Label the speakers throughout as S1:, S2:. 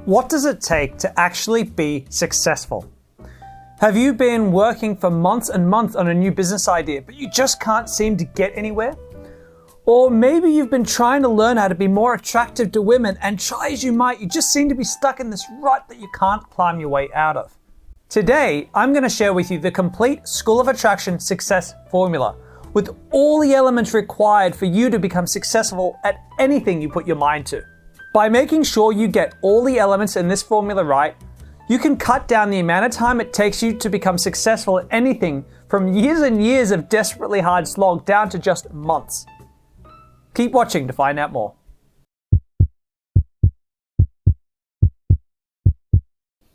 S1: What does it take to actually be successful? Have you been working for months and months on a new business idea, but you just can't seem to get anywhere? Or maybe you've been trying to learn how to be more attractive to women, and try as you might, you just seem to be stuck in this rut that you can't climb your way out of. Today, I'm going to share with you the complete School of Attraction success formula, with all the elements required for you to become successful at anything you put your mind to. By making sure you get all the elements in this formula right, you can cut down the amount of time it takes you to become successful at anything from years and years of desperately hard slog down to just months. Keep watching to find out more.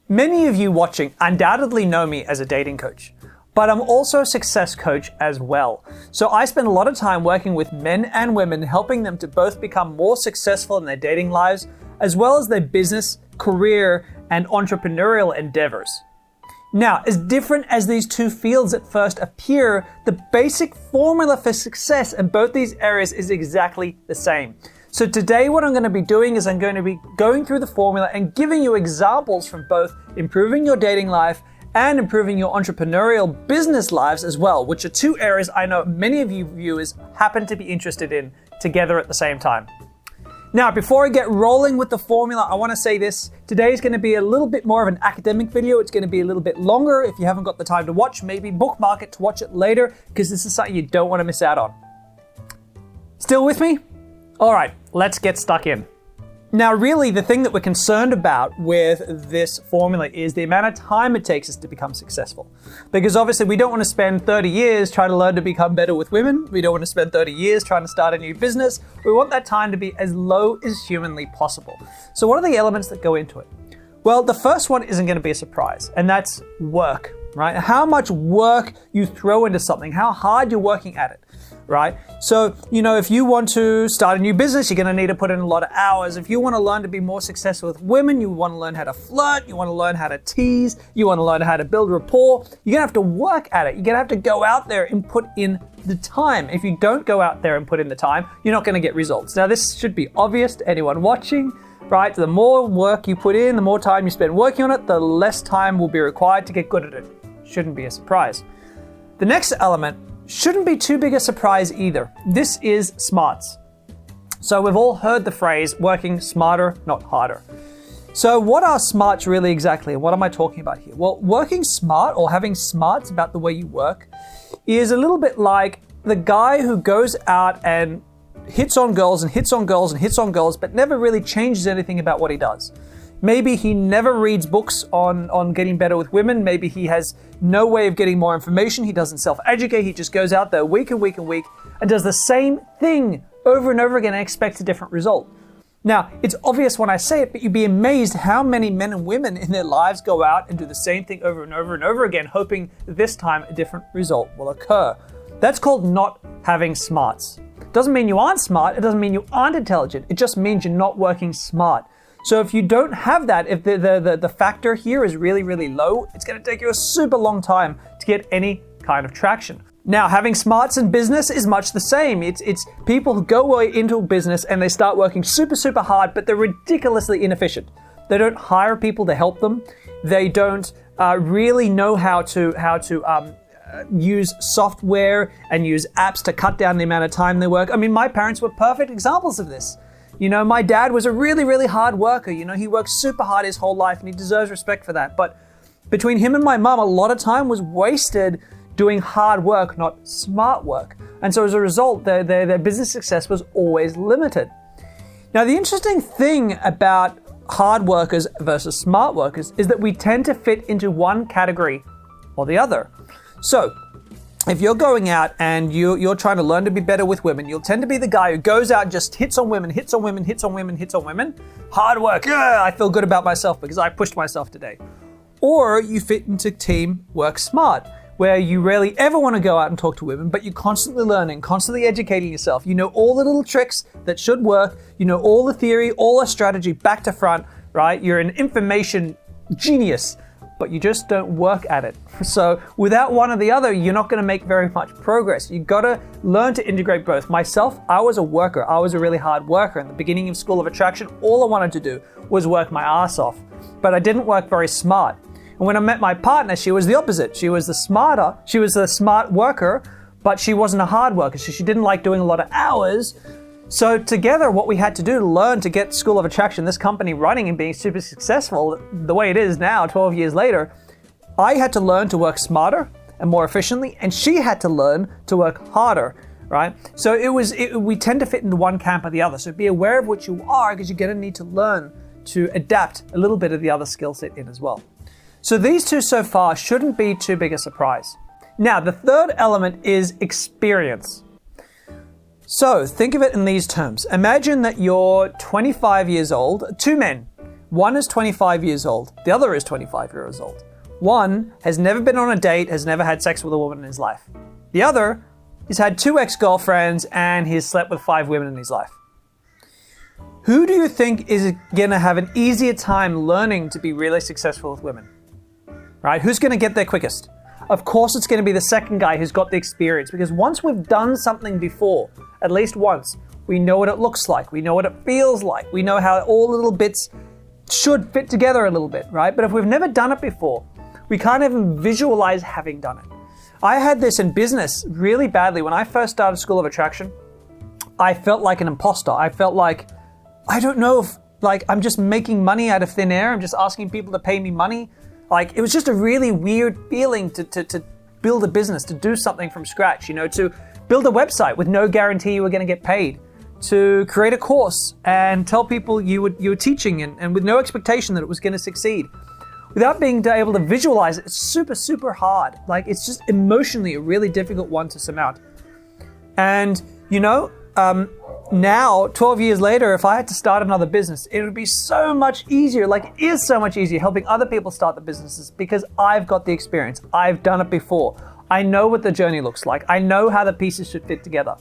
S1: Many of you watching undoubtedly know me as a dating coach, but I'm also a success coach as well. So I spend a lot of time working with men and women, helping them to both become more successful in their dating lives, as well as their business, career, and entrepreneurial endeavors. Now, as different as these two fields at first appear, the basic formula for success in both these areas is exactly the same. So today what I'm going to be doing is I'm going to be going through the formula and giving you examples from both improving your dating life and improving your entrepreneurial business lives as well, which are two areas I know many of you viewers happen to be interested in together at the same time. Now, before I get rolling with the formula, I want to say this. Today is going to be a little bit more of an academic video. It's going to be a little bit longer. If you haven't got the time to watch, maybe bookmark it to watch it later, because this is something you don't want to miss out on. Still with me? All right, let's get stuck in. Now, really, the thing that we're concerned about with this formula is the amount of time it takes us to become successful. Because obviously, we don't want to spend 30 years trying to learn to become better with women. We don't want to spend 30 years trying to start a new business. We want that time to be as low as humanly possible. So what are the elements that go into it? Well, the first one isn't going to be a surprise, and that's work, right? How much work you throw into something, how hard you're working at it. Right? So, if you want to start a new business, you're going to need to put in a lot of hours. If you want to learn to be more successful with women, you want to learn how to flirt, you want to learn how to tease, you want to learn how to build rapport, you're going to have to work at it. You're going to have to go out there and put in the time. If you don't go out there and put in the time, you're not going to get results. Now, this should be obvious to anyone watching, right? The more work you put in, the more time you spend working on it, the less time will be required to get good at it. Shouldn't be a surprise. The next element shouldn't be too big a surprise either. This is smarts. So we've all heard the phrase, working smarter, not harder. So what are smarts really exactly? And what am I talking about here? Well, working smart or having smarts about the way you work is a little bit like the guy who goes out and hits on girls and hits on girls and hits on girls, but never really changes anything about what he does. Maybe he never reads books on getting better with women. Maybe he has no way of getting more information. He doesn't self-educate. He just goes out there week and week and week and does the same thing over and over again and expects a different result. Now, it's obvious when I say it, but you'd be amazed how many men and women in their lives go out and do the same thing over and over and over again, hoping that this time a different result will occur. That's called not having smarts. It doesn't mean you aren't smart. It doesn't mean you aren't intelligent. It just means you're not working smart. So if you don't have that, if the factor here is really, really low, it's going to take you a super long time to get any kind of traction. Now, having smarts in business is much the same. It's people who go into a business and they start working super, super hard, but they're ridiculously inefficient. They don't hire people to help them. They don't really know how to use software and use apps to cut down the amount of time they work. I mean, my parents were perfect examples of this. My dad was a really, really hard worker. He worked super hard his whole life and he deserves respect for that. But between him and my mom, a lot of time was wasted doing hard work, not smart work. And so as a result, their business success was always limited. Now, the interesting thing about hard workers versus smart workers is that we tend to fit into one category or the other. So, if you're going out and you're trying to learn to be better with women, you'll tend to be the guy who goes out and just hits on women. Hard work. I feel good about myself because I pushed myself today. Or you fit into team work smart, where you rarely ever want to go out and talk to women, but you're constantly learning, constantly educating yourself. You know all the little tricks that should work. You know all the theory, all the strategy back to front, right? You're an information genius. but you just don't work at it. So without one or the other, you're not going to make very much progress. You've got to learn to integrate both. Myself, I was a worker. I was a really hard worker. In the beginning of School of Attraction, all I wanted to do was work my ass off, but I didn't work very smart. And when I met my partner, she was the opposite. She was the smart worker, but she wasn't a hard worker. So she didn't like doing a lot of hours. So together, what we had to do to learn to get School of Attraction, this company running and being super successful the way it is now, 12 years later, I had to learn to work smarter and more efficiently, and she had to learn to work harder, right? So we tend to fit into one camp or the other. So be aware of what you are, because you're going to need to learn to adapt a little bit of the other skill set in as well. So these two so far shouldn't be too big a surprise. Now, the third element is experience. So think of it in these terms. Imagine that you're 25 years old, two men. One is 25 years old, the other is 25 years old. One has never been on a date, has never had sex with a woman in his life. The other has had 2 ex-girlfriends and he's slept with 5 women in his life. Who do you think is gonna have an easier time learning to be really successful with women? Right? Who's gonna get there quickest? Of course it's gonna be the second guy who's got the experience, because once we've done something before, at least once, we know what it looks like, we know what it feels like, we know how all the little bits should fit together a little bit, right? But if we've never done it before, we can't even visualize having done it. I had this in business really badly. When I first started School of Attraction, I felt like an imposter. I felt like, I don't know if, I'm just making money out of thin air. I'm just asking people to pay me money. It was just a really weird feeling to build a business, to do something from scratch, to build a website with no guarantee you were going to get paid, to create a course and tell people you were teaching and with no expectation that it was going to succeed. Without being able to visualize it, it's super, super hard. It's just emotionally a really difficult one to surmount. And, now, 12 years later, if I had to start another business, it would be so much easier. It is so much easier helping other people start the businesses, because I've got the experience. I've done it before. I know what the journey looks like. I know how the pieces should fit together.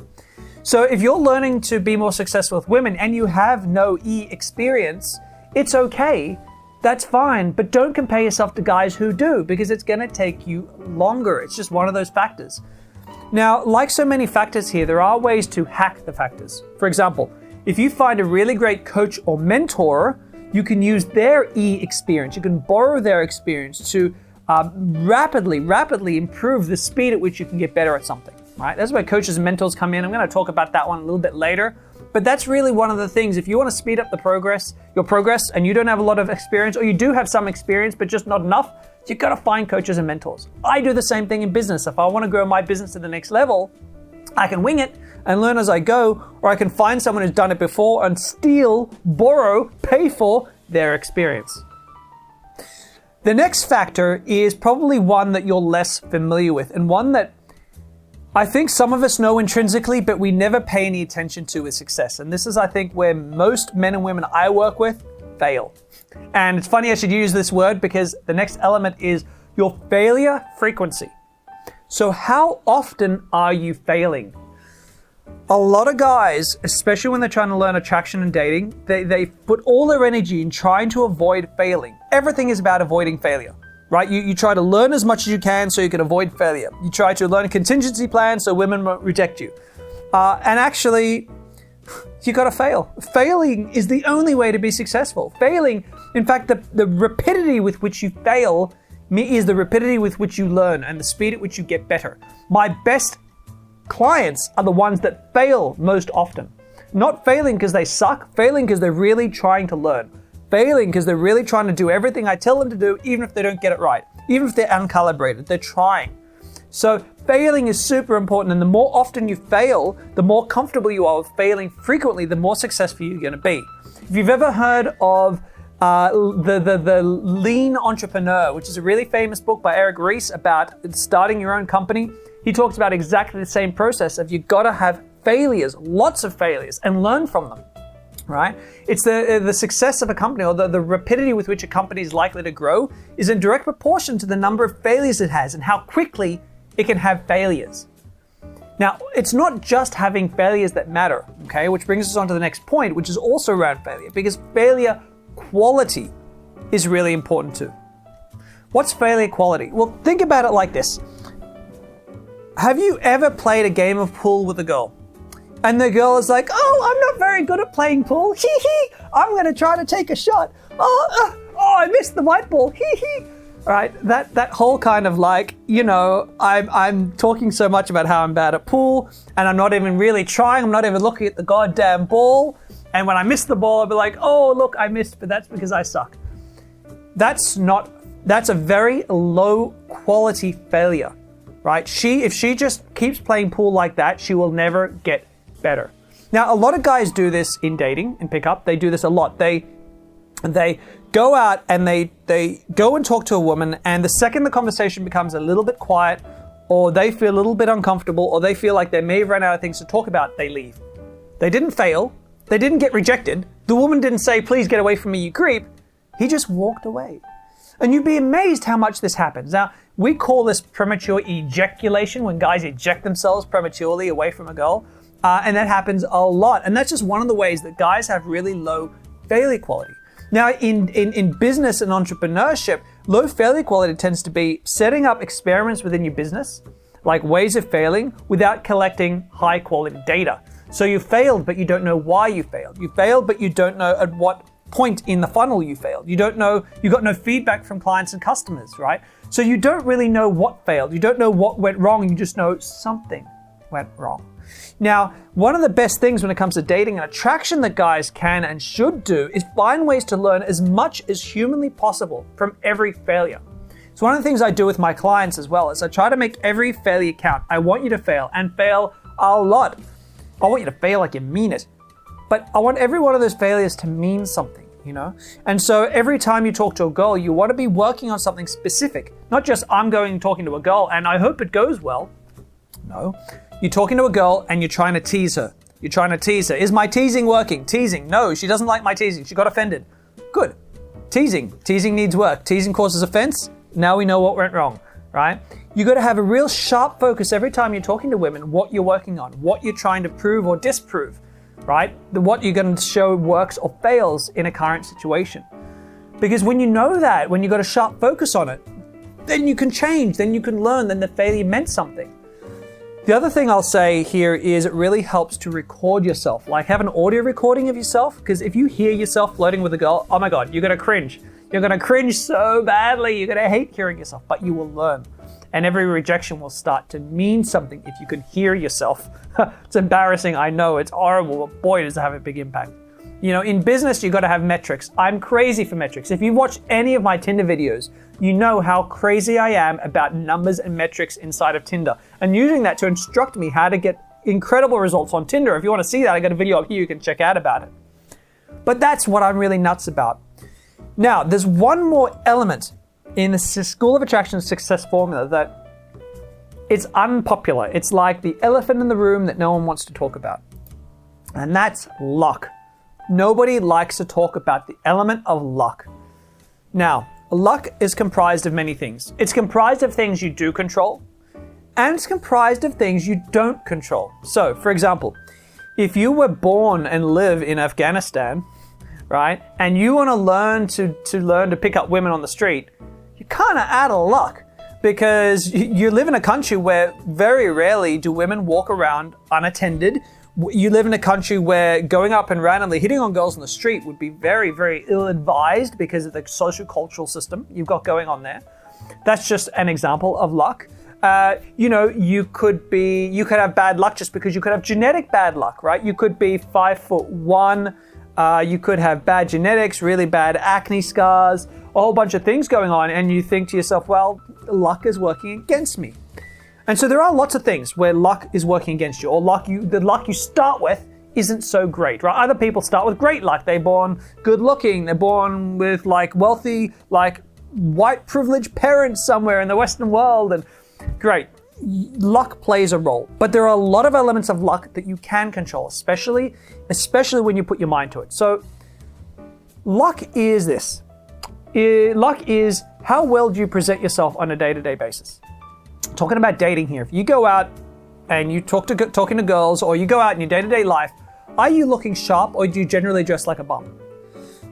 S1: So if you're learning to be more successful with women and you have no experience, it's okay. That's fine, but don't compare yourself to guys who do, because it's going to take you longer. It's just one of those factors. Now, like so many factors here, there are ways to hack the factors. For example, if you find a really great coach or mentor, you can use their experience. You can borrow their experience to rapidly improve the speed at which you can get better at something, right? That's where coaches and mentors come in. I'm going to talk about that one a little bit later. But that's really one of the things. If you want to speed up your progress, and you don't have a lot of experience, or you do have some experience but just not enough, you've got to find coaches and mentors. I do the same thing in business. If I want to grow my business to the next level, I can wing it and learn as I go, or I can find someone who's done it before and steal, borrow, pay for their experience. The next factor is probably one that you're less familiar with, and one that I think some of us know intrinsically, but we never pay any attention to with success. And this is, I think, where most men and women I work with fail. And it's funny I should use this word, because the next element is your failure frequency. So how often are you failing? A lot of guys, especially when they're trying to learn attraction and dating, they put all their energy in trying to avoid failing. Everything is about avoiding failure. Right? You try to learn as much as you can so you can avoid failure. You try to learn a contingency plan so women won't reject you. And actually, you got to fail. Failing is the only way to be successful. Failing, in fact, the rapidity with which you fail is the rapidity with which you learn and the speed at which you get better. My best clients are the ones that fail most often. Not failing because they suck, failing because they're really trying to learn. Failing because they're really trying to do everything I tell them to do, even if they don't get it right. Even if they're uncalibrated, they're trying. So failing is super important, and the more often you fail, the more comfortable you are with failing frequently, the more successful you're going to be. If you've ever heard of the Lean Entrepreneur, which is a really famous book by Eric Ries about starting your own company, he talks about exactly the same process of you've got to have failures, lots of failures, and learn from them. Right? It's the success of a company, or the rapidity with which a company is likely to grow, is in direct proportion to the number of failures it has and how quickly it can have failures. Now, it's not just having failures that matter, okay? Which brings us on to the next point, which is also around failure, because failure quality is really important too. What's failure quality? Well, think about it like this. Have you ever played a game of pool with a girl? And the girl is like, oh, I'm not very good at playing pool. Hee hee. I'm going to try to take a shot. Oh, I missed the white ball. Hee hee. All right, that whole kind of like, I'm talking so much about how I'm bad at pool and I'm not even really trying. I'm not even looking at the goddamn ball. And when I miss the ball, I'll be like, oh, look, I missed, but that's because I suck. That's a very low quality failure, right? If she just keeps playing pool like that, she will never get better. Now, a lot of guys do this in dating and pickup. They do this a lot. They go out and they go and talk to a woman, and the second the conversation becomes a little bit quiet, or they feel a little bit uncomfortable, or they feel like they may have run out of things to talk about, they leave. They didn't fail. They didn't get rejected. The woman didn't say, please get away from me, you creep. He just walked away. And you'd be amazed how much this happens. Now, we call this premature ejaculation, when guys eject themselves prematurely away from a girl. And that happens a lot. And that's just one of the ways that guys have really low failure quality. Now, in business and entrepreneurship, low failure quality tends to be setting up experiments within your business, like ways of failing, without collecting high quality data. So you failed, but you don't know why you failed. You failed, but you don't know at what point in the funnel you failed. You don't know, you got no feedback from clients and customers, right? So you don't really know what failed. You don't know what went wrong. You just know something went wrong. Now, one of the best things when it comes to dating and attraction that guys can and should do is find ways to learn as much as humanly possible from every failure. So one of the things I do with my clients as well is I try to make every failure count. I want you to fail and fail a lot. I want you to fail like you mean it. But I want every one of those failures to mean something, And so every time you talk to a girl, you want to be working on something specific. Not just I'm going and talking to a girl and I hope it goes well. No. You're talking to a girl and you're trying to tease her. You're trying to tease her. Is my teasing working? Teasing. No, she doesn't like my teasing. She got offended. Good. Teasing. Teasing needs work. Teasing causes offense. Now we know what went wrong, right? You got to have a real sharp focus every time you're talking to women, what you're working on, what you're trying to prove or disprove, right? What you're going to show works or fails in a current situation. Because when you know that, when you got a sharp focus on it, then you can change, then you can learn, then the failure meant something. The other thing I'll say here is it really helps to record yourself, like have an audio recording of yourself, because if you hear yourself flirting with a girl, oh my God, you're going to cringe. You're going to cringe so badly. You're going to hate hearing yourself, but you will learn. And every rejection will start to mean something if you can hear yourself. It's embarrassing, I know, it's horrible, but boy, does it have a big impact. In business, you got to have metrics. I'm crazy for metrics. If you watch any of my Tinder videos, you know how crazy I am about numbers and metrics inside of Tinder, and using that to instruct me how to get incredible results on Tinder. If you want to see that, I got a video up here you can check out about it. But that's what I'm really nuts about. Now, there's one more element in the School of Attraction Success Formula that it's unpopular. It's like the elephant in the room that no one wants to talk about. And that's luck. Nobody likes to talk about the element of luck. Now, luck is comprised of many things. It's comprised of things you do control, and it's comprised of things you don't control. So, for example, if you were born and live in Afghanistan, right, and you want to learn to pick up women on the street, you're kind of out of luck, because you live in a country where very rarely do women walk around unattended. You live in a country where going up and randomly hitting on girls on the street would be very, very ill-advised because of the social-cultural system you've got going on there. That's just an example of luck. You could have bad luck just because you could have genetic bad luck, right? You could be 5'1", you could have bad genetics, really bad acne scars, a whole bunch of things going on, and you think to yourself, well, luck is working against me. And so there are lots of things where luck is working against you, or the luck you start with isn't so great, right? Other people start with great luck. They're born good looking. They're born with wealthy, white privileged parents somewhere in the Western world, and great. Luck plays a role, but there are a lot of elements of luck that you can control, especially when you put your mind to it. So luck is this. Luck is how well do you present yourself on a day-to-day basis. Talking about dating here, if you go out and you talking to girls, or you go out in your day-to-day life, are you looking sharp, or do you generally dress like a bum?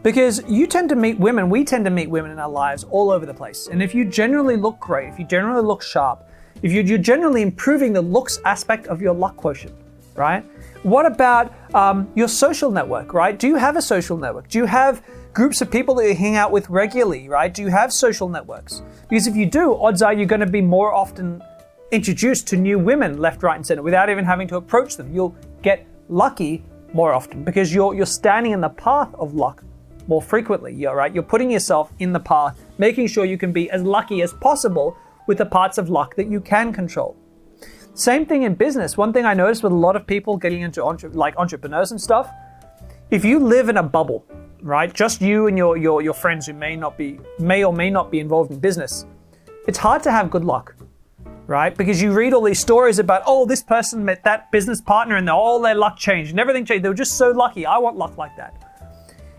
S1: Because you tend to meet women, we tend to meet women in our lives all over the place. And if you generally look great, if you generally look sharp, if you're generally improving the looks aspect of your luck quotient, right? What about your social network, right? Do you have a social network? Do you have groups of people that you hang out with regularly, right? Do you have social networks? Because if you do, odds are you're going to be more often introduced to new women left, right, and center without even having to approach them. You'll get lucky more often because you're standing in the path of luck more frequently, right? You're putting yourself in the path, making sure you can be as lucky as possible with the parts of luck that you can control. Same thing in business. One thing I noticed with a lot of people getting into entrepreneurs and stuff, if you live in a bubble, right? Just you and your friends who may or may not be involved in business, it's hard to have good luck, right? Because you read all these stories about, oh, this person met that business partner and all their luck changed and everything changed. They were just so lucky. I want luck like that.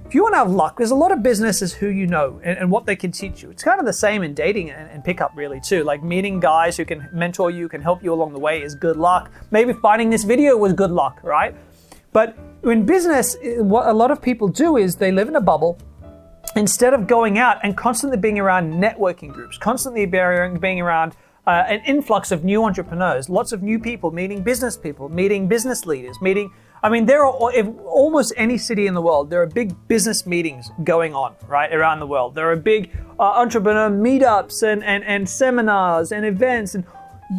S1: If you want to have luck, there's a lot of businesses who you know and what they can teach you. It's kind of the same in dating and pickup really too. Like meeting guys who can mentor you, can help you along the way is good luck. Maybe finding this video was good luck, right? But in business, what a lot of people do is they live in a bubble instead of going out and constantly being around networking groups, constantly being around an influx of new entrepreneurs, lots of new people, meeting business leaders, there are, in almost any city in the world, there are big business meetings going on, right, around the world. There are big entrepreneur meetups and seminars and events, and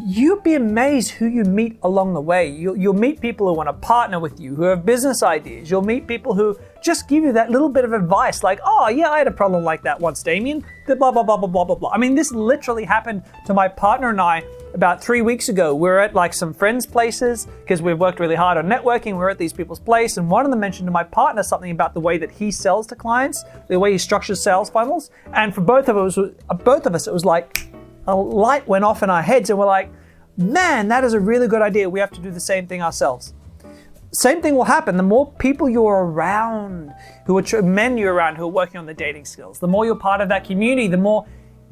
S1: you'd be amazed who you meet along the way. You'll meet people who want to partner with you, who have business ideas. You'll meet people who just give you that little bit of advice, like, oh yeah, I had a problem like that once, Damien, blah, blah, blah, blah, blah, blah, blah. This literally happened to my partner and I about 3 weeks ago. We were at some friends' places because we've worked really hard on networking. We're at these people's place, and one of them mentioned to my partner something about the way that he sells to clients, the way he structures sales funnels. And for both of us, it was like a light went off in our heads, and we're like, man, that is a really good idea. We have to do the same thing ourselves. Same thing will happen. The more people you're around, men you're around who are working on the dating skills, the more you're part of that community, the more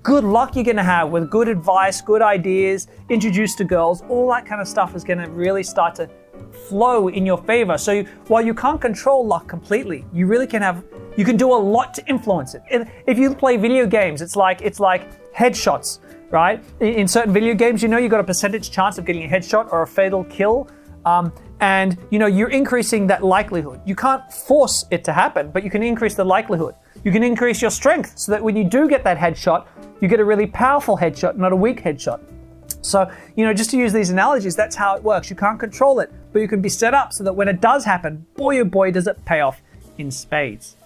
S1: good luck you're going to have with good advice, good ideas, introduced to girls. All that kind of stuff is going to really start to flow in your favor. So while you can't control luck completely, you can do a lot to influence it. If you play video games, it's like headshots, right? In certain video games, you've got a percentage chance of getting a headshot or a fatal kill. And you're increasing that likelihood. You can't force it to happen, but you can increase the likelihood. You can increase your strength so that when you do get that headshot, you get a really powerful headshot, not a weak headshot. So, just to use these analogies, that's how it works. You can't control it, but you can be set up so that when it does happen, boy oh boy, does it pay off in spades.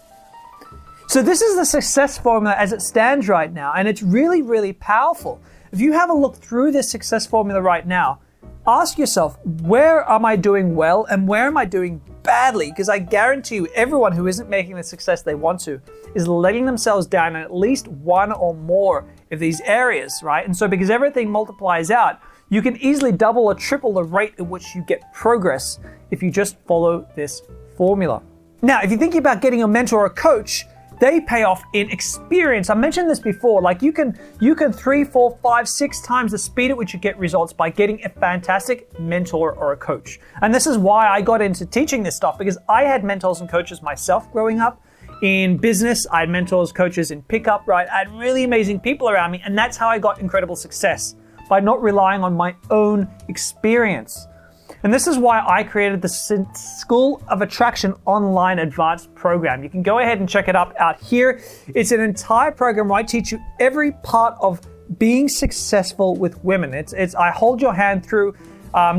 S1: So this is the success formula as it stands right now, and it's really, really powerful. If you have a look through this success formula right now, ask yourself, where am I doing well and where am I doing badly? Because I guarantee you, everyone who isn't making the success they want to is letting themselves down in at least one or more of these areas, right? And so because everything multiplies out, you can easily double or triple the rate at which you get progress if you just follow this formula. Now, if you're thinking about getting a mentor or a coach, they pay off in experience. I mentioned this before, like you can 3, 4, 5, 6 times the speed at which you get results by getting a fantastic mentor or a coach. And this is why I got into teaching this stuff, because I had mentors and coaches myself growing up. In business, I had mentors, coaches in pickup, right? I had really amazing people around me, and that's how I got incredible success, by not relying on my own experience. And this is why I created the School of Attraction online advanced program. You can go ahead and check it out here. It's an entire program where I teach you every part of being successful with women. I hold your hand through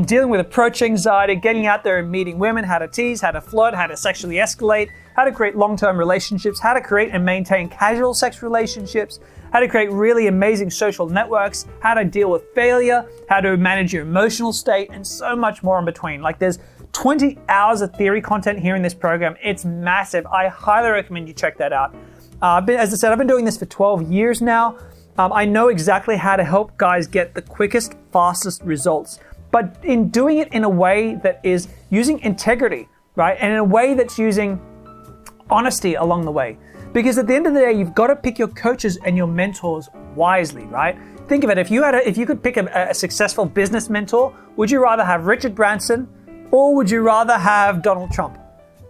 S1: dealing with approach anxiety, getting out there and meeting women, how to tease, how to flirt, how to sexually escalate, how to create long-term relationships, how to create and maintain casual sex relationships, how to create really amazing social networks, how to deal with failure, how to manage your emotional state, and so much more in between. Like there's 20 hours of theory content here in this program. It's massive. I highly recommend you check that out. As I said, I've been doing this for 12 years now. I know exactly how to help guys get the quickest, fastest results, but in doing it in a way that is using integrity, right? And in a way that's using honesty along the way. Because at the end of the day, you've got to pick your coaches and your mentors wisely, right? Think of it, if you could pick a successful business mentor, would you rather have Richard Branson or would you rather have Donald Trump,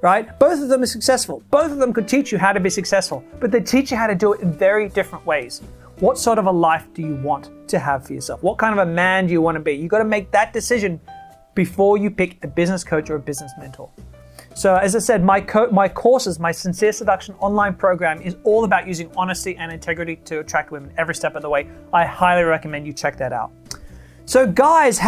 S1: right? Both of them are successful. Both of them could teach you how to be successful, but they teach you how to do it in very different ways. What sort of a life do you want to have for yourself? What kind of a man do you want to be? You got to make that decision before you pick a business coach or a business mentor. So as I said, my courses, my Sincere Seduction online program is all about using honesty and integrity to attract women every step of the way. I highly recommend you check that out. So guys,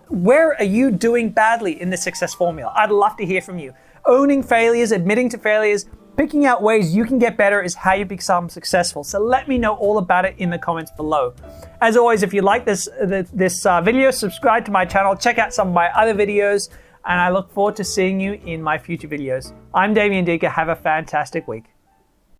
S1: where are you doing badly in the success formula? I'd love to hear from you. Owning failures, admitting to failures, picking out ways you can get better is how you become successful. So let me know all about it in the comments below. As always, if you like this video, subscribe to my channel, check out some of my other videos, and I look forward to seeing you in my future videos. I'm Damien Diga. Have a fantastic week.